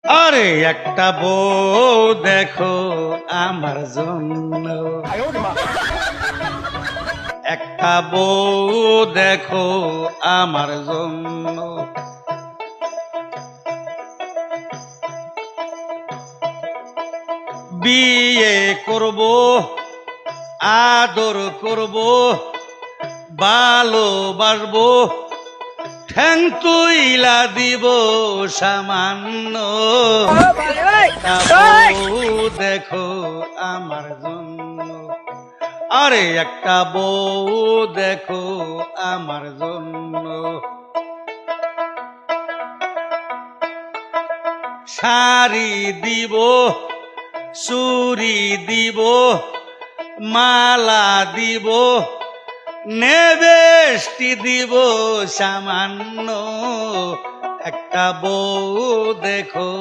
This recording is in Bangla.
আরে একটা বউ দেখো আমার জন্য, একটা বউ দেখো আমার জন্য। বিয়ে করব, আদর করব, ভালোবাসবো, ঠ্যাং তুইলা দিব সামান্য। বউ দেখো আমার জন্য, আরে একটা বউ দেখো আমার জন্য। শাড়ি দিব, চুড়ি দিব, মালা দিব, নেবেষ্টি দিব সামান্য। একটা বউ দেখো